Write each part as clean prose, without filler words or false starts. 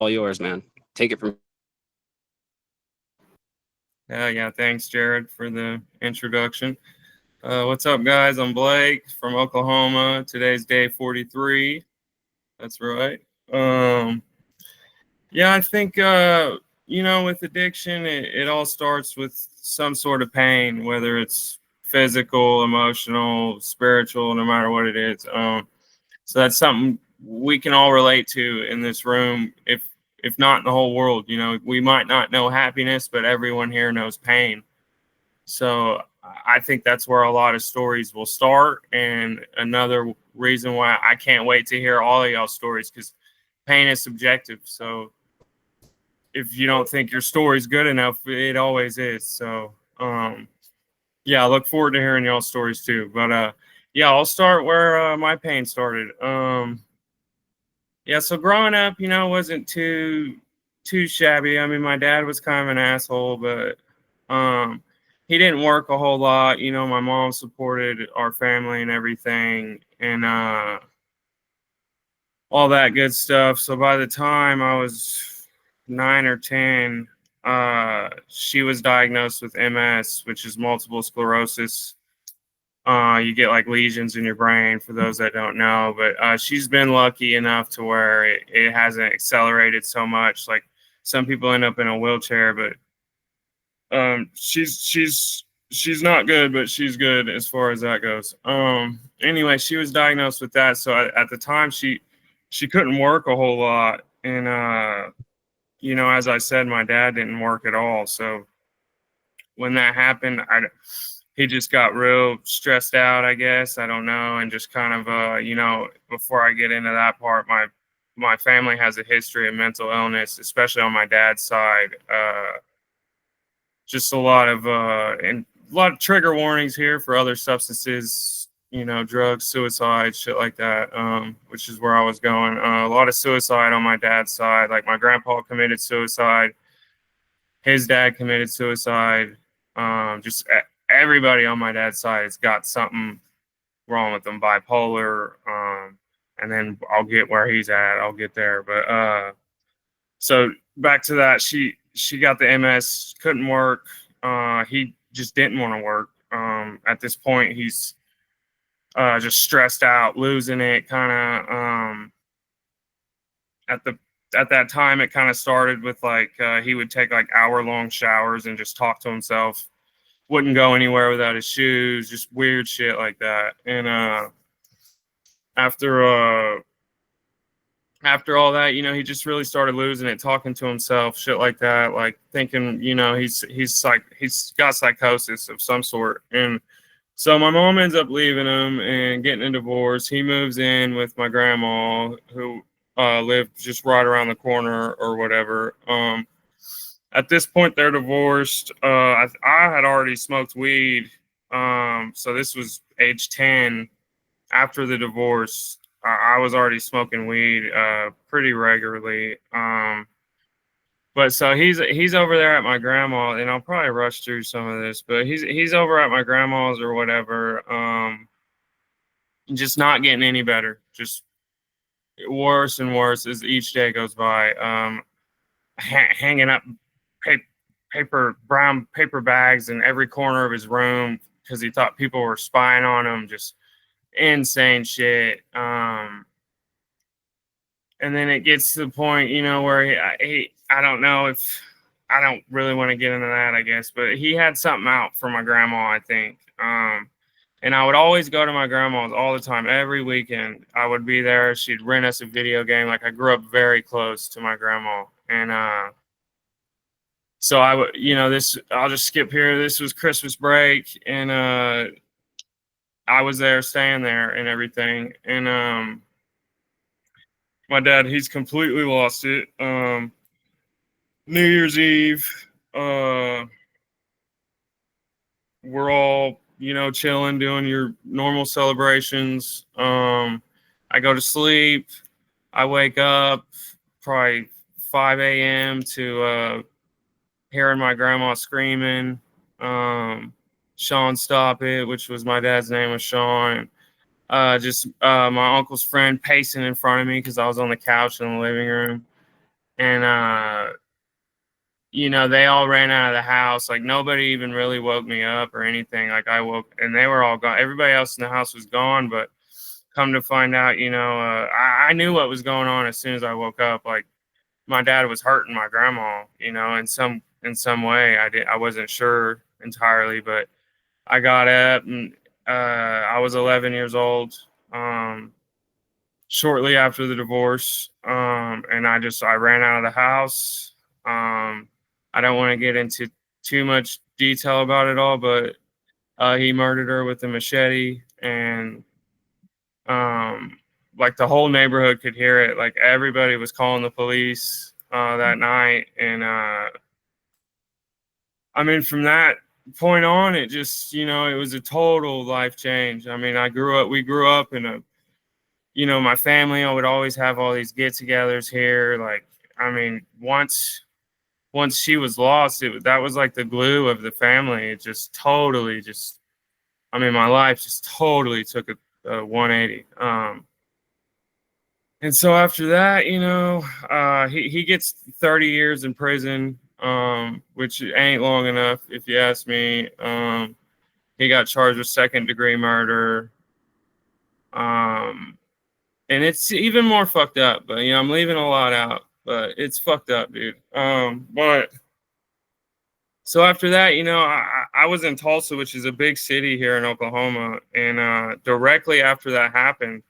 all yours, man. Take it from. Yeah, thanks, Jared, for the introduction. What's up, guys? I'm Blake from Oklahoma. Today's day 43. That's right. Um, yeah, I think, with addiction, it all starts with some sort of pain, whether it's physical, emotional, spiritual, no matter what it is. So that's something we can all relate to in this room. If not in the whole world, we might not know happiness, but everyone here knows pain. So I think that's where a lot of stories will start. And another reason why I can't wait to hear all of y'all's stories, because pain is subjective. So if you don't think your story's good enough, it always is. So yeah, I look forward to hearing y'all's stories too. But yeah, I'll start where my pain started. Yeah, so growing up, wasn't too shabby. I mean, my dad was kind of an asshole, but he didn't work a whole lot. My mom supported our family and everything, and all that good stuff. So by the time I was 9 or 10, she was diagnosed with MS, which is multiple sclerosis. You get like lesions in your brain, for those that don't know. But she's been lucky enough to where it hasn't accelerated so much. Like some people end up in a wheelchair, but she's not good, but she's good as far as that goes. Anyway, she was diagnosed with that. So at the time, she couldn't work a whole lot, and as I said, my dad didn't work at all. So when that happened, he just got real stressed out, I guess. I don't know. And just kind of, before I get into that part, my family has a history of mental illness, especially on my dad's side. Just a lot of trigger warnings here for other substances, drugs, suicide, shit like that, which is where I was going. A lot of suicide on my dad's side. Like my grandpa committed suicide. His dad committed suicide. Just everybody on my dad's side has got something wrong with them, bipolar. And then I'll get where he's at. I'll get there. But so back to that, she got the MS, couldn't work. He just didn't want to work. At this point, he's just stressed out, losing it. Kind of at the at that time, it kind of started with like he would take like hour-long showers and just talk to himself. Wouldn't go anywhere without his shoes, just weird shit like that. And after after all that, he just really started losing it, talking to himself, shit like that, like thinking, he's got psychosis of some sort. And so my mom ends up leaving him and getting a divorce. He moves in with my grandma, who lived just right around the corner or whatever. At this point, they're divorced. I had already smoked weed. So this was age 10. After the divorce, I was already smoking weed pretty regularly. But so he's over there at my grandma, and I'll probably rush through some of this, but he's over at my grandma's or whatever, just not getting any better, just worse and worse as each day goes by. Hanging up brown paper bags in every corner of his room because he thought people were spying on him. Just insane shit. And then it gets to the point, where I don't know if I don't really want to get into that, I guess, but he had something out for my grandma, I think. And I would always go to my grandma's all the time, every weekend. I would be there. She'd rent us a video game. Like I grew up very close to my grandma. And so I would, I'll just skip here. This was Christmas break, and I was there, staying there and everything. And my dad, he's completely lost it. New Year's Eve, we're all, chilling, doing your normal celebrations. I go to sleep. I wake up probably 5 a.m. to hearing my grandma screaming. Sean, stop it, which was my dad's name, was Sean. Just my uncle's friend pacing in front of me because I was on the couch in the living room. And they all ran out of the house. Like nobody even really woke me up or anything. Like I woke and they were all gone. Everybody else in the house was gone, but come to find out, I knew what was going on as soon as I woke up. Like my dad was hurting my grandma, in some way. I wasn't sure entirely, but I got up and I was 11 years old. Shortly after the divorce, and I ran out of the house. I don't want to get into too much detail about it all, but he murdered her with a machete, and like the whole neighborhood could hear it. Like everybody was calling the police that night, and I mean, from that point on, it just it was a total life change. I mean, we grew up in a my family, I would always have all these get-togethers here. Like, I mean, once she was lost, that was like the glue of the family. It just totally just, I mean, my life just totally took a 180. And so after that, he gets 30 years in prison, which ain't long enough, if you ask me. He got charged with second-degree murder. And it's even more fucked up, but I'm leaving a lot out, but it's fucked up, dude. But so after that, I was in Tulsa, which is a big city here in Oklahoma, and directly after that happened,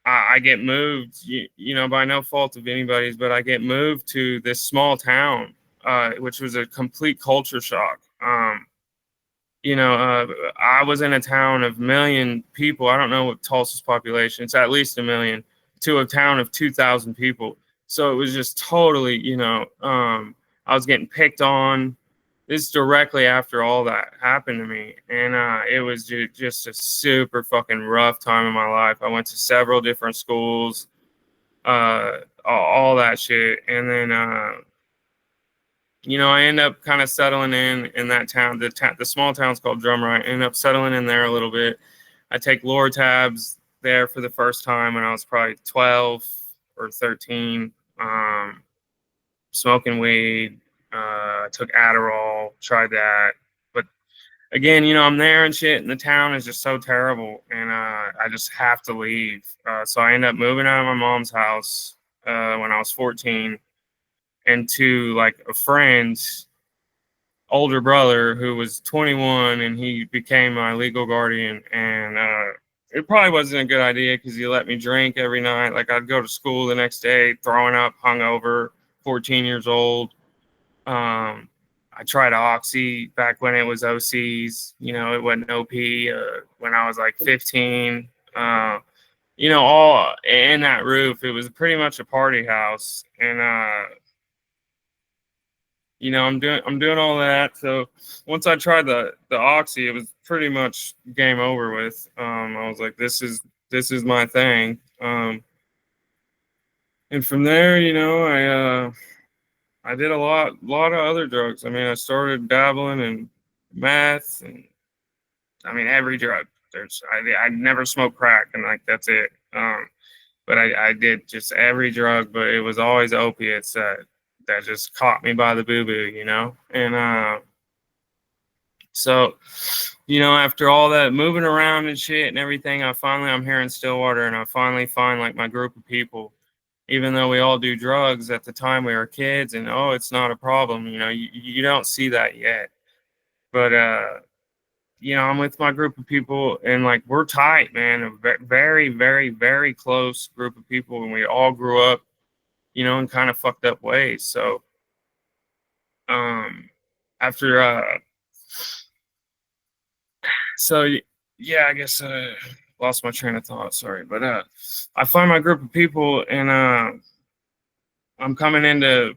I get moved, by no fault of anybody's, but I get moved to this small town, which was a complete culture shock. I was in a town of 1 million people. I don't know what Tulsa's population. It's at least 1 million to a town of 2,000 people. So it was just totally, I was getting picked on. This is directly after all that happened to me. And it was just a super fucking rough time in my life. I went to several different schools, all that shit. And then, I end up kind of settling in that town. The small town's called Drummer. I end up settling in there a little bit. I take Lortabs there for the first time when I was probably 12 or 13. Smoking weed. Took Adderall. Tried that. But again, I'm there and shit, and the town is just so terrible, and I just have to leave. So I end up moving out of my mom's house when I was 14, into like a friend's older brother who was 21, and he became my legal guardian. And it probably wasn't a good idea because he let me drink every night. Like I'd go to school the next day throwing up, hungover, 14 years old. I tried Oxy back when it was OCs. It wasn't OP when I was like 15. All in that roof. It was pretty much a party house, and I'm doing all that. So once I tried the Oxy, it was pretty much game over with. I was like, this is my thing. And from there, I did a lot of other drugs. I mean, I started dabbling in meth, and I mean every drug. I never smoked crack, and like that's it. But I did just every drug, but it was always opiates that just caught me by the boo-boo. And so, after all that moving around and shit and everything, I'm here in Stillwater, and I finally find like my group of people. Even though we all do drugs at the time we were kids, and it's not a problem, you don't see that yet. But I'm with my group of people, and like we're tight, man, a very, very, very close group of people, and we all grew up, in kind of fucked up ways. So after so yeah, I guess lost my train of thought, sorry. But I find my group of people, and I'm coming into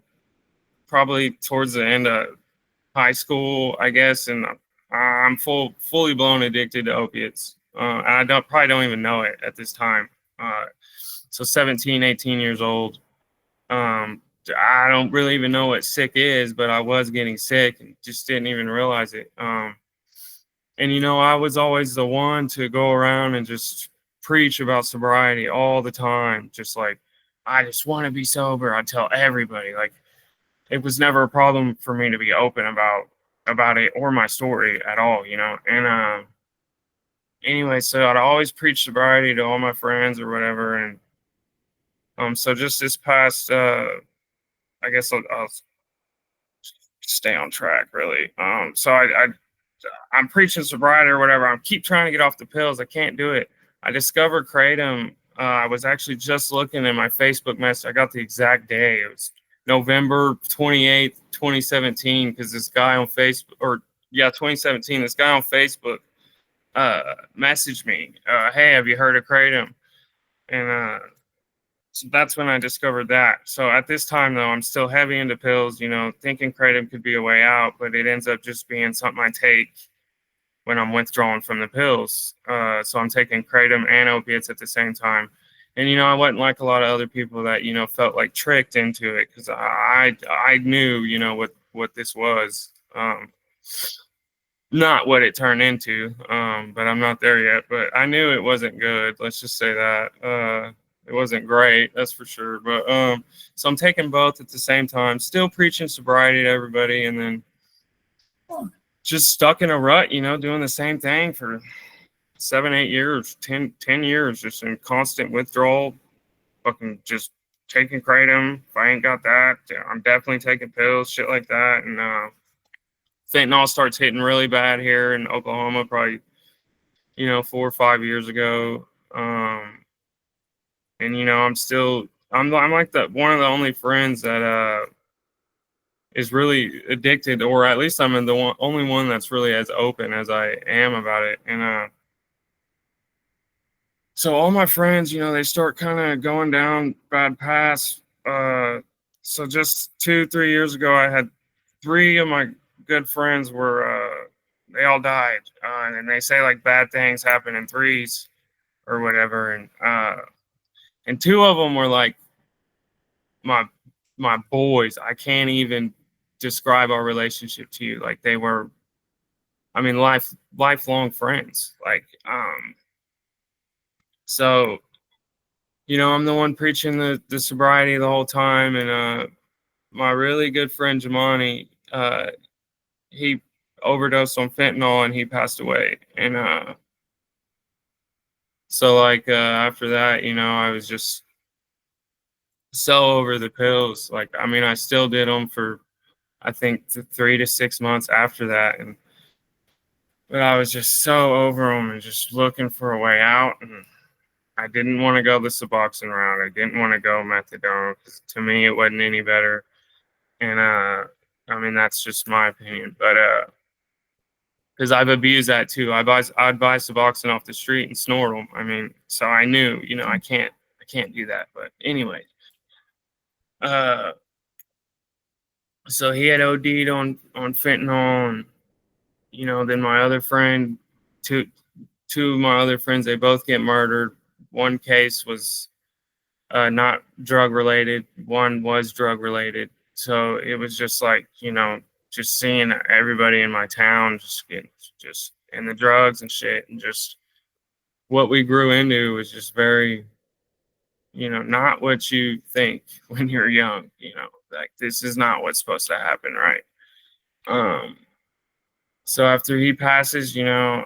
probably towards the end of high school, I guess, and I'm fully blown addicted to opiates. And I probably don't even know it at this time. So 17, 18 years old. I don't really even know what sick is, but I was getting sick and just didn't even realize it. And I was always the one to go around and just preach about sobriety all the time, just like I just want to be sober. I tell everybody, like, it was never a problem for me to be open about it or my story at all, you know. And anyway, so I'd always preach sobriety to all my friends or whatever. And so just this past I guess I'll stay on track really. So I'm preaching sobriety or whatever. I keep trying to get off the pills. I can't do it. I discovered Kratom. I was actually just looking in my Facebook message. I got the exact day. It was November 28th, 2017, because this guy on Facebook, or yeah, 2017, this guy on Facebook messaged me, hey, have you heard of Kratom? And so that's when I discovered that. So at this time, though, I'm still heavy into pills, you know, thinking Kratom could be a way out, but it ends up just being something I take when I'm withdrawing from the pills. So I'm taking Kratom and opiates at the same time. And, you know, I wasn't like a lot of other people that, you know, felt like tricked into it, because I knew, you know, what this was. Not what it turned into, but I'm not there yet. But I knew it wasn't good. Let's just say that. It wasn't great, that's for sure. But so I'm taking both at the same time, still preaching sobriety to everybody, and then just stuck in a rut, you know, doing the same thing for 7, 8 years, 10 years, just in constant withdrawal, fucking just taking Kratom. If I ain't got that, I'm definitely taking pills, shit like that. And fentanyl starts hitting really bad here in Oklahoma, probably, you know, 4 or 5 years ago. And you know, I'm like the one of the only friends that is really addicted, or at least I'm the only one that's really as open as I am about it. And so all my friends, you know, they start kind of going down bad paths. So just 2, 3 years ago, I had three of my good friends were they all died, and they say like bad things happen in threes or whatever. And two of them were like my my boys. I can't even describe our relationship to you. Like they were, I mean, lifelong friends. Like so, you know, I'm the one preaching the sobriety the whole time. And my really good friend Jamani, he overdosed on fentanyl and he passed away. And so like after that, you know, I was just so over the pills. Like, I mean, I still did them for, I think, 3 to 6 months after that. And but I was just so over them and just looking for a way out. And I didn't want to go the Suboxone route. I didn't want to go methadone, because to me it wasn't any better. And I mean, that's just my opinion. But because I've abused that too. I'd buy Suboxone off the street and snort them. I mean, so I knew, you know, I can't do that. But anyway, uh, so he had OD'd on fentanyl. And you know, then my other friend, two of my other friends, they both get murdered. One case was not drug related. One was drug related. So it was just like, you know, just seeing everybody in my town just get just in the drugs and shit, and just what we grew into was just very, you know, not what you think when you're young. You know, like this is not what's supposed to happen, right? Um. So after he passes, you know,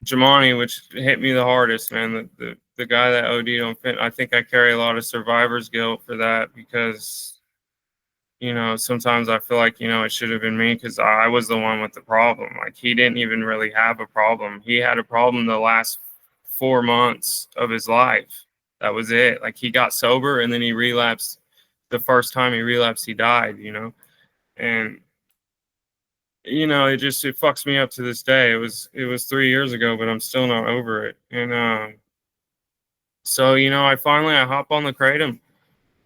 Jamani, which hit me the hardest, man. The guy that OD'd on fentanyl, I think I carry a lot of survivor's guilt for that, because, you know, sometimes I feel like, you know, it should have been me, because I was the one with the problem. Like, he didn't even really have a problem. He had a problem the last 4 months of his life. That was it. Like, he got sober and then he relapsed. The first time he relapsed, he died, you know? And you know, it fucks me up to this day. It was 3 years ago, but I'm still not over it. And so you know, I hop on the kratom,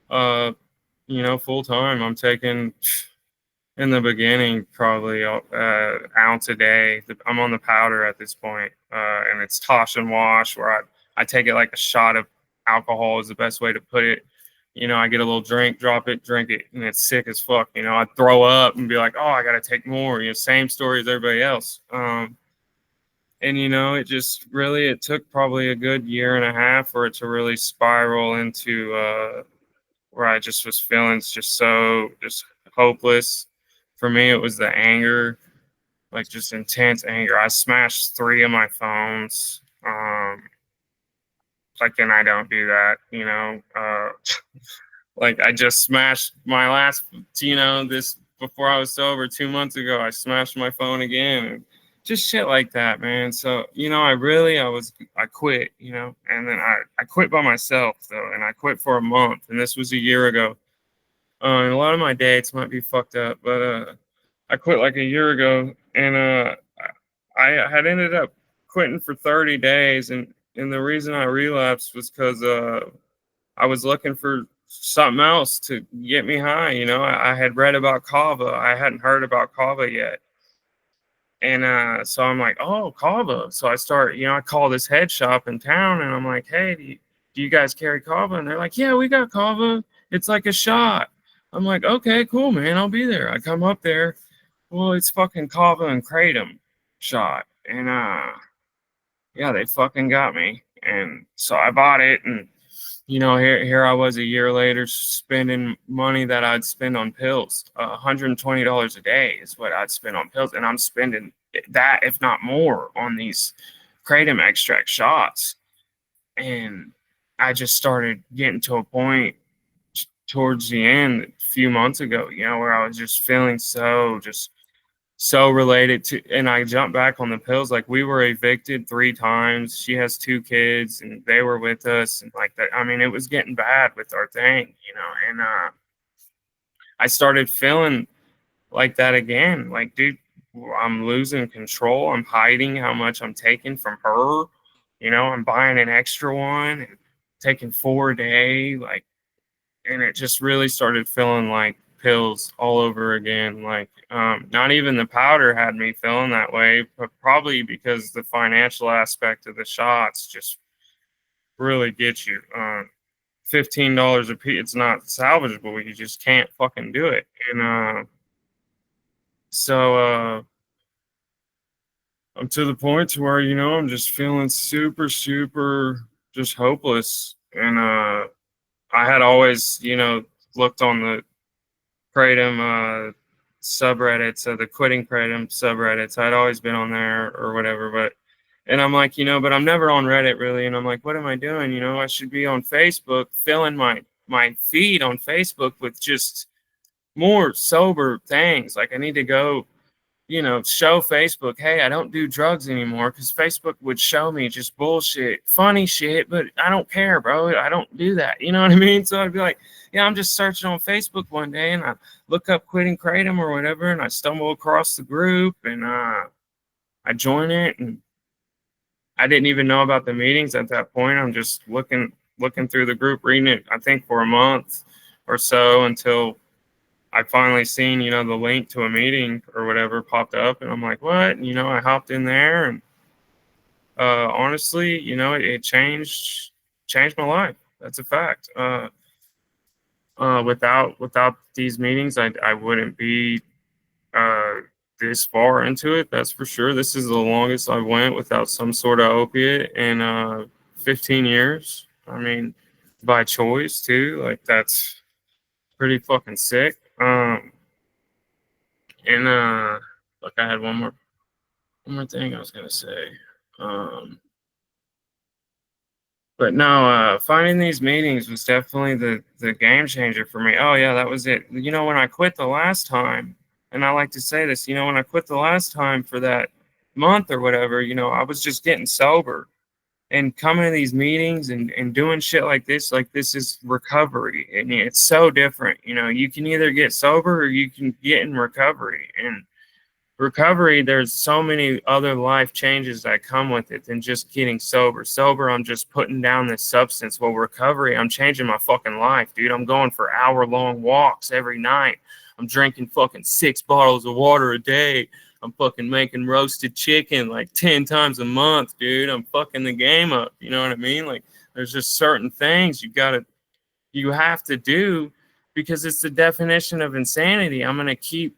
uh, you know, full time. I'm taking, in the beginning, probably ounce a day. I'm on the powder at this point, and it's toss and wash, where I take it like a shot of alcohol is the best way to put it. You know, I get a little drink, drop it, drink it, and it's sick as fuck. You know, I throw up and be like, oh, I gotta take more. You know, same story as everybody else. And it took probably a good year and a half for it to really spiral into where I just was feeling just hopeless. For me, it was the anger, like just intense anger. I smashed three of my phones. Like, and I don't do that, like I just smashed my last, this before I was sober 2 months ago. I smashed my phone again, and just shit like that, man. So, I quit, and then I quit by myself though, and I quit for a month, and this was a year ago. And a lot of my dates might be fucked up, but I quit like a year ago, and I had ended up quitting for 30 days, and the reason I relapsed was because I was looking for something else to get me high. I had read about kava. I hadn't heard about kava yet. And so I'm like, oh, kava. So I start, I call this head shop in town, and I'm like, hey, do you guys carry kava? And they're like, yeah, we got kava. It's like a shot. I'm like, okay, cool, man. I'll be there. I come up there. Well, it's fucking kava and kratom shot. And yeah, they fucking got me. And so I bought it, and here I was a year later spending money that I'd spend on pills. $120 a day is what I'd spend on pills, and I'm spending that, if not more, on these kratom extract shots. And I just started getting to a point towards the end a few months ago, where I was just feeling so related to, and I jumped back on the pills. Like, we were evicted 3 times. She has 2 kids, and they were with us, and like that. I mean, it was getting bad with our thing, and I started feeling like that again. Like, dude, I'm losing control. I'm hiding how much I'm taking from her. I'm buying an extra one and taking 4 a day, like, and it just really started feeling like pills all over again. Like, not even the powder had me feeling that way, but probably because the financial aspect of the shots just really gets you. $15 a piece, it's not salvageable. You just can't fucking do it. And so I'm to the point to where, I'm just feeling super, super just hopeless. And I had always, looked on the kratom subreddits, the quitting kratom subreddits. I'd always been on there or whatever, and I'm like, but I'm never on Reddit really. And I'm like, what am I doing? I should be on Facebook, filling my feed on Facebook with just more sober things. Like, I need to go, show Facebook, hey, I don't do drugs anymore, because Facebook would show me just bullshit, funny shit, but I don't care, bro. I don't do that. You know what I mean? So I'd be like, yeah, I'm just searching on Facebook one day, and I look up quitting kratom or whatever, and I stumble across the group, and I join it, and I didn't even know about the meetings at that point. I'm just looking through the group, reading it, I think for a month or so, until I finally seen, the link to a meeting or whatever popped up, and I'm like, what? And, I hopped in there, and honestly, it changed my life. That's a fact. Without these meetings, I wouldn't be this far into it. That's for sure. This is the longest I went without some sort of opiate in 15 years. I mean, by choice too. Like, that's pretty fucking sick. And look, I had one more thing I was gonna say. But no, finding these meetings was definitely the game changer for me. Oh yeah, that was it. When I quit the last time, and I like to say this, when I quit the last time for that month or whatever, I was just getting sober, and coming to these meetings and doing shit like this is recovery. And it's so different. You can either get sober or you can get in recovery. And recovery, there's so many other life changes that come with it than just getting sober. I'm just putting down this substance. Well, recovery, I'm changing my fucking life, dude. I'm going for hour-long walks every night. I'm drinking fucking 6 bottles of water a day. I'm fucking making roasted chicken like 10 times a month, dude. I'm fucking the game up. You know what I mean? Like, there's just certain things you have to do, because it's the definition of insanity. I'm going to keep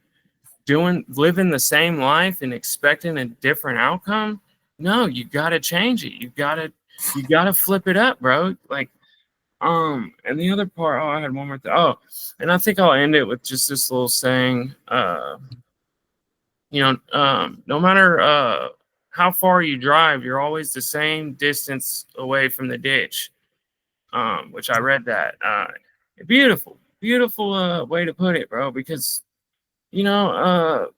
living the same life and expecting a different outcome. no, you gotta change it. You gotta flip it up, bro. Like, and the other part, oh, I had one more thing. Oh, and I think I'll end it with just this little saying. No matter how far you drive, you're always the same distance away from the ditch. Which I read that. Beautiful, beautiful way to put it, bro. Because you know,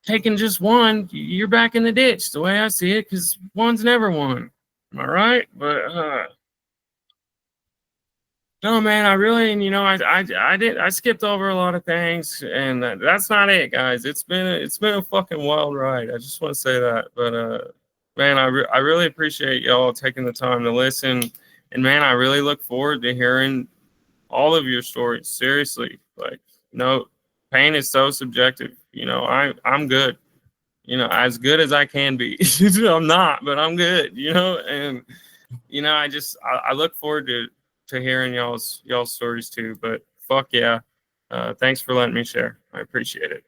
taking just one, you're back in the ditch. The way I see it, because one's never one. Am I right? But no, man, I really, and I skipped over a lot of things, and that's not it, guys. It's been a fucking wild ride. I just want to say that, but man, I really appreciate y'all taking the time to listen, and man, I really look forward to hearing all of your stories. Seriously, like, pain is so subjective. I'm good. As good as I can be. I'm not, but I'm good. And I look forward to hearing y'all's stories too. But fuck yeah, thanks for letting me share. I appreciate it.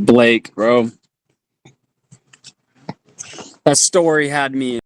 Blake, bro, that story had me